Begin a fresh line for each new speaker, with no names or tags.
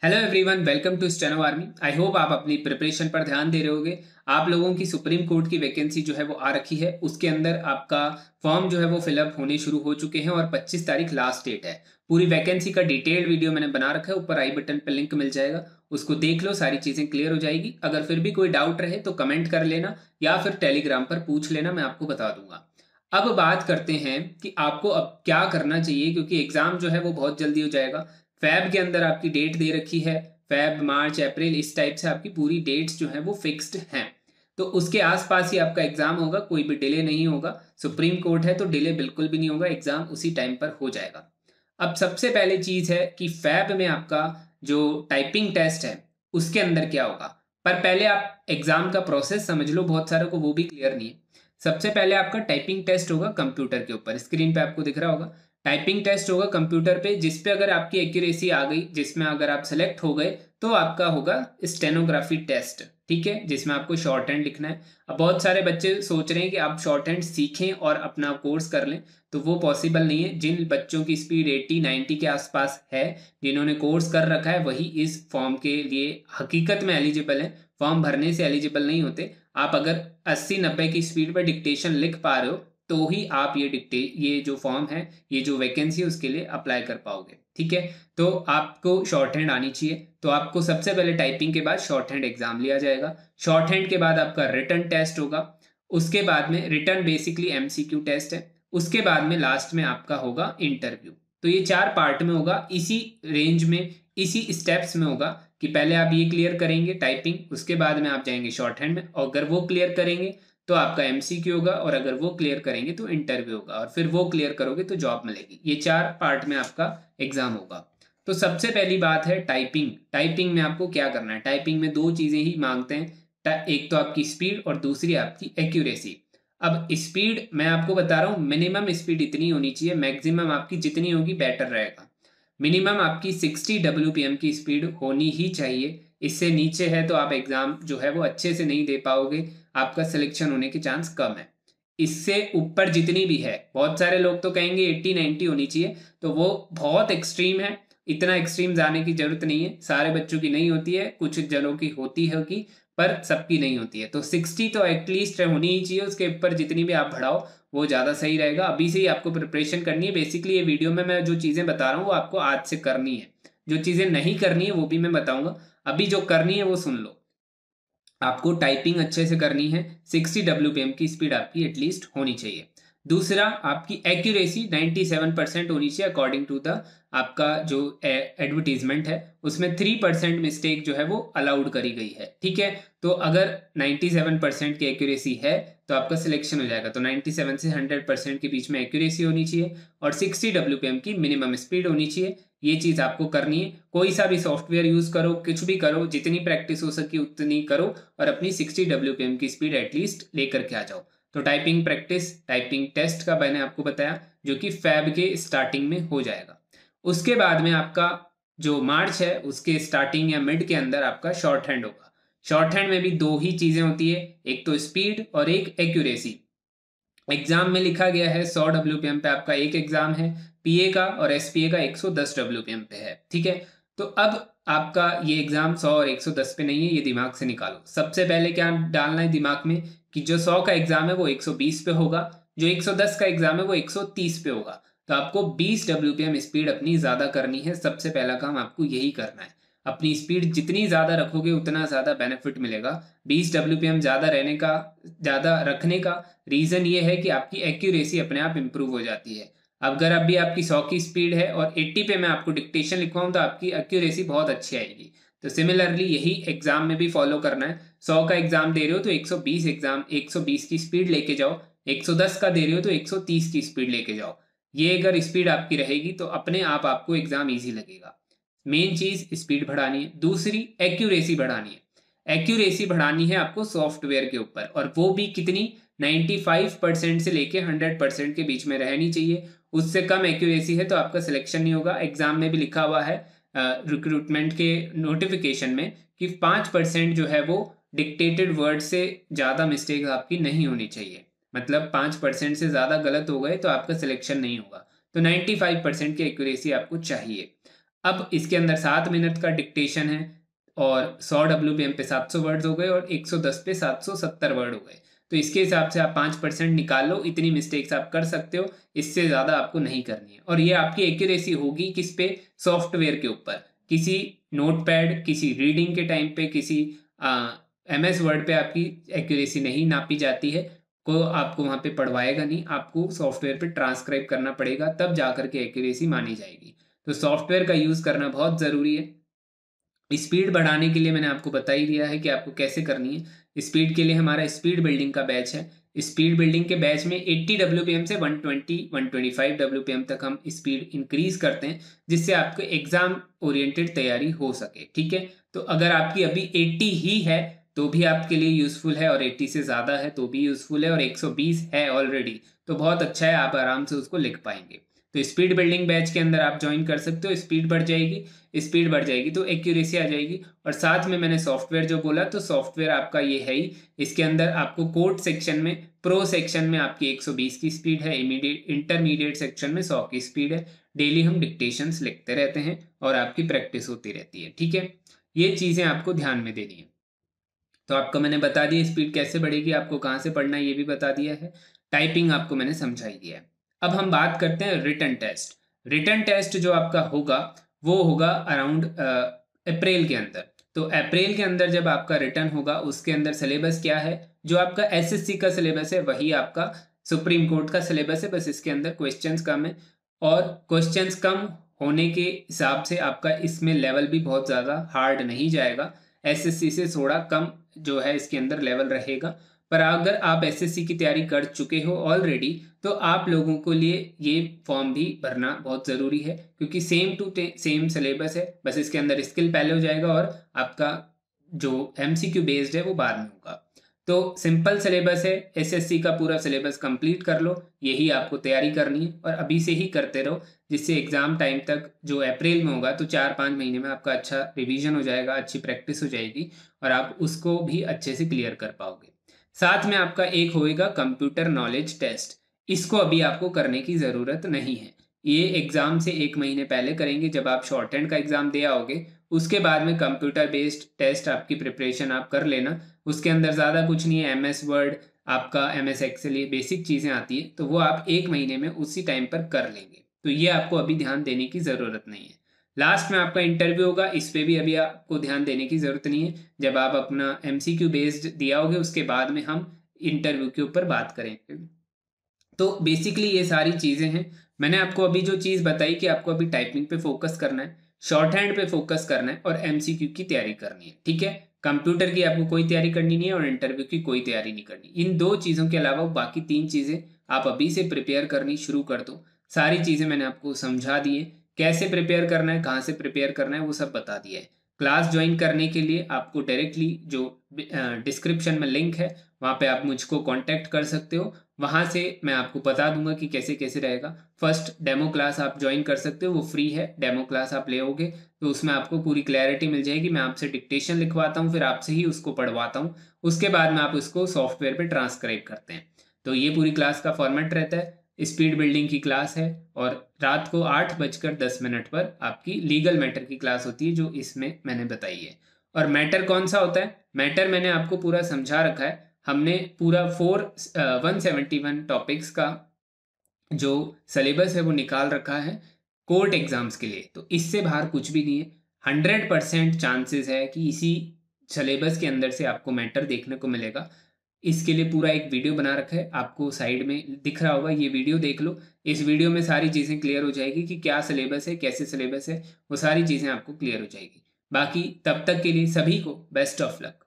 Hello everyone, welcome to Steno Army. I hope आप अपनी preparation पर ध्यान दे रहे होगे। आप लोगों की सुप्रीम कोर्ट की वैकेंसी जो है वो आ रखी है, उसके अंदर आपका फॉर्म जो है वो फिलअप होने शुरू हो चुके हैं और 25 तारीख लास्ट डेट है। पूरी वैकेंसी का डिटेल्ड वीडियो मैंने बना रखा है, ऊपर आई बटन पर लिंक मिल जाएगा, उसको देख लो, सारी चीज़ें क्लियर हो जाएगी। अगर फिर भी कोई डाउट रहे तो कमेंट कर लेना या फिर टेलीग्राम पर पूछ लेना, मैं आपको बता दूंगा। अब बात करते हैं कि आपको अब क्या करना चाहिए, क्योंकि एग्जाम जो है वो बहुत जल्दी हो जाएगा। फैब के अंदर आपकी डेट दे रखी है, फैब मार्च अप्रैल इस टाइप से आपकी पूरी डेट्स जो है वो फिक्स्ड हैं। तो उसके आसपास ही आपका एग्जाम होगा, कोई भी डिले नहीं होगा। सुप्रीम कोर्ट है तो डिले बिल्कुल भी नहीं होगा, एग्जाम उसी टाइम पर हो जाएगा। अब सबसे पहले चीज है कि फैब में आपका जो टाइपिंग टेस्ट है उसके अंदर क्या होगा। पर पहले आप एग्जाम का प्रोसेस समझ लो, बहुत सारे को वो भी क्लियर नहीं है। सबसे पहले आपका टाइपिंग टेस्ट होगा कंप्यूटर के ऊपर, स्क्रीन पे आपको दिख रहा होगा। टाइपिंग टेस्ट होगा कंप्यूटर पे, जिस पे अगर आपकी एक्यूरेसी आ गई, जिसमें अगर आप सेलेक्ट हो गए तो आपका होगा स्टेनोग्राफी टेस्ट। ठीक है, जिसमें आपको शॉर्ट हैंड लिखना है। अब बहुत सारे बच्चे सोच रहे हैं कि आप शॉर्ट हैंड सीखें और अपना कोर्स कर लें, तो वो पॉसिबल नहीं है। जिन बच्चों की स्पीड 80-90 के आसपास है, जिन्होंने कोर्स कर रखा है, वही इस फॉर्म के लिए हकीकत में एलिजिबल है। फॉर्म भरने से एलिजिबल नहीं होते। आप अगर 80-90 की स्पीड पर डिक्टेशन लिख पा रहे हो तो ही आप ये जो फॉर्म है, ये जो वैकेंसी है, उसके लिए अप्लाई कर पाओगे। ठीक है, तो आपको शॉर्ट हैंड आनी चाहिए। तो आपको सबसे पहले टाइपिंग के बाद शॉर्ट हैंड एग्जाम लिया जाएगा। शॉर्ट हैंड के बाद आपका रिटन टेस्ट होगा। उसके बाद में रिटन बेसिकली एमसीक्यू टेस्ट है। उसके बाद में लास्ट में आपका होगा इंटरव्यू। तो ये 4 पार्ट में होगा, इसी रेंज में, इसी स्टेप्स में होगा कि पहले आप ये क्लियर करेंगे टाइपिंग, उसके बाद में आप जाएंगे शॉर्ट हैंड में, और अगर वो क्लियर करेंगे तो आपका एमसीक्यू होगा, और अगर वो क्लियर करेंगे तो इंटरव्यू होगा, और फिर वो क्लियर करोगे तो जॉब मिलेगी। ये 4 पार्ट में आपका एग्जाम होगा। तो सबसे पहली बात है टाइपिंग। टाइपिंग में आपको क्या करना है, टाइपिंग में 2 चीजें ही मांगते हैं, एक तो आपकी स्पीड और दूसरी आपकी एक्यूरेसी। अब स्पीड मैं आपको बता रहा हूँ, मिनिमम स्पीड इतनी होनी चाहिए, मैक्सिमम आपकी जितनी होगी बेटर रहेगा। मिनिमम आपकी 60 WPM की स्पीड होनी ही चाहिए। इससे नीचे है तो आप एग्जाम जो है वो अच्छे से नहीं दे पाओगे, आपका सिलेक्शन होने के चांस कम है। इससे ऊपर जितनी भी है, बहुत सारे लोग तो कहेंगे 80-90 होनी चाहिए, तो वो बहुत एक्सट्रीम है। इतना एक्सट्रीम जाने की जरूरत नहीं है, सारे बच्चों की नहीं होती है, कुछ जनों की होती होगी, पर सबकी नहीं होती है। तो 60 तो एटलीस्ट होनी ही चाहिए, उसके ऊपर जितनी भी आप बढ़ाओ वो ज़्यादा सही रहेगा। अभी से ही आपको प्रिपरेशन करनी है। बेसिकली ये वीडियो में मैं जो चीज़ें बता रहा हूँ वो आपको आज से करनी है, जो चीज़ें नहीं करनी है वो भी मैं बताऊंगा। अभी जो करनी है वो सुन लो। आपको टाइपिंग अच्छे से करनी है, 60 WPM की स्पीड आपकी एटलीस्ट होनी चाहिए। दूसरा, आपकी एक्यूरेसी 97% होनी चाहिए अकॉर्डिंग टू द आपका जो एडवर्टीजमेंट है, उसमें 3% मिस्टेक जो है वो अलाउड करी गई है। ठीक है, तो अगर 97% की एक्यूरेसी है तो आपका सिलेक्शन हो जाएगा। तो 97 से 100% के बीच में एक्यूरेसी होनी चाहिए, और 60 WPM की मिनिमम स्पीड होनी चाहिए। ये चीज़ आपको करनी है। कोई सा भी सॉफ्टवेयर यूज़ करो, कुछ भी करो, जितनी प्रैक्टिस हो सके उतनी करो, और अपनी 60 WPM की स्पीड एटलीस्ट लेकर के आ जाओ। तो टाइपिंग प्रैक्टिस, टाइपिंग टेस्ट का मैंने आपको बताया, जो कि फैब के स्टार्टिंग में हो जाएगा। उसके बाद में आपका जो मार्च है उसके स्टार्टिंग या मिड के अंदर आपका शॉर्ट हैंड होगा। शॉर्ट हैंड में भी 2 ही चीज़ें होती है, एक तो स्पीड और एक एक्यूरेसी। एग्जाम में लिखा गया है 100 WPM पे आपका एक एग्जाम है, पीए का, और एसपीए का 110 WPM पे है। ठीक है, तो अब आपका ये एग्जाम 100 और 110 पे नहीं है, ये दिमाग से निकालो। सबसे पहले क्या डालना है दिमाग में कि जो 100 का एग्जाम है वो 120 पे होगा, जो 110 का एग्जाम है वो 130 पे होगा। तो आपको 20 WPM स्पीड अपनी ज़्यादा करनी है। सबसे पहला काम आपको यही करना है। अपनी स्पीड जितनी ज़्यादा रखोगे उतना ज़्यादा बेनिफिट मिलेगा। 20 WPM ज़्यादा रखने का रीज़न ये है कि आपकी एक्यूरेसी अपने आप इंप्रूव हो जाती है। अगर अभी आपकी 100 की स्पीड है और 80 पे मैं आपको डिक्टेशन लिखवाऊँ तो आपकी एक्यूरेसी बहुत अच्छी आएगी। तो सिमिलरली यही एग्जाम में भी फॉलो करना है। 100 का एग्जाम दे रहे हो तो 120 की स्पीड लेके जाओ, 110 का दे रहे हो तो 130 की स्पीड लेके जाओ। ये अगर स्पीड आपकी रहेगी तो अपने आप आपको एग्जाम ईजी लगेगा। मेन चीज स्पीड बढ़ानी है, दूसरी एक्यूरेसी बढ़ानी है। एक्यूरेसी बढ़ानी है आपको सॉफ्टवेयर के ऊपर, और वो भी कितनी, 95% से लेके 100% के बीच में रहनी चाहिए। उससे कम एक्यूरेसी है तो आपका सिलेक्शन नहीं होगा। एग्जाम में भी लिखा हुआ है रिक्रूटमेंट के नोटिफिकेशन में कि 5% जो है वो डिक्टेटेड वर्ड से ज़्यादा मिस्टेक आपकी नहीं होनी चाहिए। मतलब 5% से ज़्यादा गलत हो गए तो आपका सिलेक्शन नहीं होगा। तो 95% की एक्यूरेसी आपको चाहिए। अब इसके अंदर 7 मिनट का डिक्टेशन है और 100 WPM पे 700 वर्ड्स हो गए और 110 पे 770 वर्ड हो गए। तो इसके हिसाब से आप 5% निकाल लो, इतनी मिस्टेक्स आप कर सकते हो, इससे ज़्यादा आपको नहीं करनी है। और ये आपकी एक्यूरेसी होगी किस पे, सॉफ्टवेयर के ऊपर। किसी नोटपैड, किसी रीडिंग के टाइम पे, किसी MS वर्ड पे आपकी एक्यूरेसी नहीं नापी जाती है, को आपको वहाँ पे पढ़वाएगा नहीं, आपको सॉफ्टवेयर पे ट्रांसक्राइब करना पड़ेगा, तब जा करके एक्यूरेसी मानी जाएगी। तो सॉफ्टवेयर का यूज़ करना बहुत ज़रूरी है। स्पीड बढ़ाने के लिए मैंने आपको बता ही दिया है कि आपको कैसे करनी है। स्पीड के लिए हमारा स्पीड बिल्डिंग का बैच है। स्पीड बिल्डिंग के बैच में 80 WPM से 125 WPM तक हम स्पीड इंक्रीज करते हैं, जिससे आपको एग्जाम ओरिएंटेड तैयारी हो सके। ठीक है, तो अगर आपकी अभी 80 ही है तो भी आपके लिए यूज़फुल है, और 80 से ज़्यादा है तो भी यूज़फुल है, और 120 है ऑलरेडी तो बहुत अच्छा है, आप आराम से उसको लिख पाएंगे। तो स्पीड बिल्डिंग बैच के अंदर आप ज्वाइन कर सकते हो। स्पीड बढ़ जाएगी तो एक्यूरेसी आ जाएगी। और साथ में मैंने सॉफ्टवेयर जो बोला, तो सॉफ्टवेयर आपका ये है ही। इसके अंदर आपको कोड सेक्शन में, प्रो सेक्शन में आपकी 120 की स्पीड है, इंटरमीडिएट सेक्शन में 100 की स्पीड है। डेली हम डिक्टेशंस लिखते रहते हैं और आपकी प्रैक्टिस होती रहती है। ठीक है, ये चीज़ें आपको ध्यान में देनी है। तो आपको मैंने बता दिया स्पीड कैसे बढ़ेगी, आपको कहाँ से पढ़ना है ये भी बता दिया है। टाइपिंग आपको मैंने समझाई दिया है। अब हम बात करते हैं रिटन टेस्ट। रिटन टेस्ट जो आपका होगा वो होगा अराउंड अप्रैल के अंदर। तो अप्रैल के अंदर जब आपका रिटर्न होगा, उसके अंदर सिलेबस क्या है, जो आपका SSC का सिलेबस है वही आपका सुप्रीम कोर्ट का सिलेबस है, बस इसके अंदर क्वेश्चंस कम है। और क्वेश्चंस कम होने के हिसाब से आपका इसमें लेवल भी बहुत ज़्यादा हार्ड नहीं जाएगा। SSC से थोड़ा कम जो है इसके अंदर लेवल रहेगा। पर अगर आप SSC की तैयारी कर चुके हो ऑलरेडी, तो आप लोगों के लिए ये फॉर्म भी भरना बहुत ज़रूरी है, क्योंकि सेम टू सेम सिलेबस है, बस इसके अंदर स्किल पहले हो जाएगा और आपका जो MCQ बेस्ड है वो बाद में होगा। तो सिंपल सिलेबस है, SSC का पूरा सिलेबस कंप्लीट कर लो, यही आपको तैयारी करनी है और अभी से ही करते रहो, जिससे एग्ज़ाम टाइम तक जो अप्रैल में होगा तो 4-5 महीने में आपका अच्छा रिवीजन हो जाएगा, अच्छी प्रैक्टिस हो जाएगी और आप उसको भी अच्छे से क्लियर कर पाओगे। साथ में आपका एक होएगा कंप्यूटर नॉलेज टेस्ट। इसको अभी आपको करने की ज़रूरत नहीं है, ये एग्ज़ाम से 1 महीने पहले करेंगे, जब आप शॉर्ट हैंड का एग्ज़ाम दे आओगे उसके बाद में कंप्यूटर बेस्ड टेस्ट आपकी प्रिपरेशन आप कर लेना। उसके अंदर ज़्यादा कुछ नहीं है, MS वर्ड, आपका MS एक्सेल, ये बेसिक चीज़ें आती है, तो वो आप 1 महीने में उसी टाइम पर कर लेंगे। तो ये आपको अभी ध्यान देने की ज़रूरत नहीं है। लास्ट में आपका इंटरव्यू होगा, इस पर भी अभी आपको ध्यान देने की ज़रूरत नहीं है। जब आप अपना MCQ बेस्ड दिया होगे उसके बाद में हम इंटरव्यू के ऊपर बात करेंगे। तो बेसिकली ये सारी चीज़ें हैं। मैंने आपको अभी जो चीज़ बताई कि आपको अभी टाइपिंग पे फोकस करना है, शॉर्ट हैंड पे फोकस करना है और MCQ की तैयारी करनी है। ठीक है, कंप्यूटर की आपको कोई तैयारी करनी नहीं है और इंटरव्यू की कोई तैयारी नहीं करनी। इन 2 चीज़ों के अलावा बाकी 3 चीज़ें आप अभी से प्रिपेयर करनी शुरू कर दो। सारी चीज़ें मैंने आपको समझा दी है, कैसे प्रिपेयर करना है, कहाँ से प्रिपेयर करना है, वो सब बता दिया है। क्लास ज्वाइन करने के लिए आपको डायरेक्टली जो डिस्क्रिप्शन में लिंक है वहाँ पे आप मुझको कांटेक्ट कर सकते हो। वहाँ से मैं आपको बता दूंगा कि कैसे कैसे रहेगा। फर्स्ट डेमो क्लास आप ज्वाइन कर सकते हो, वो फ्री है। डेमो क्लास आप ले होगे तो उसमें आपको पूरी क्लैरिटी मिल जाएगी। मैं आपसे डिक्टेशन लिखवाता हूँ, फिर आपसे ही उसको पढ़वाता हूँ, उसके बाद में आप उसको सॉफ्टवेयर पे ट्रांसक्राइब करते हैं। तो ये पूरी क्लास का फॉर्मेट रहता है। स्पीड बिल्डिंग की क्लास है और रात को 8:10 पर आपकी लीगल मैटर की क्लास होती है, जो इसमें मैंने बताई है। और मैटर कौन सा होता है, मैटर मैंने आपको पूरा समझा रखा है। हमने पूरा 171 टॉपिक्स का जो सिलेबस है वो निकाल रखा है कोर्ट एग्जाम्स के लिए। तो इससे बाहर कुछ भी नहीं है। 100% चांसेस है कि इसी सिलेबस के अंदर से आपको मैटर देखने को मिलेगा। इसके लिए पूरा एक वीडियो बना रखा है, आपको साइड में दिख रहा होगा, ये वीडियो देख लो। इस वीडियो में सारी चीज़ें क्लियर हो जाएगी कि क्या सिलेबस है, कैसे सिलेबस है, वो सारी चीज़ें आपको क्लियर हो जाएगी। बाकी तब तक के लिए सभी को बेस्ट ऑफ लक।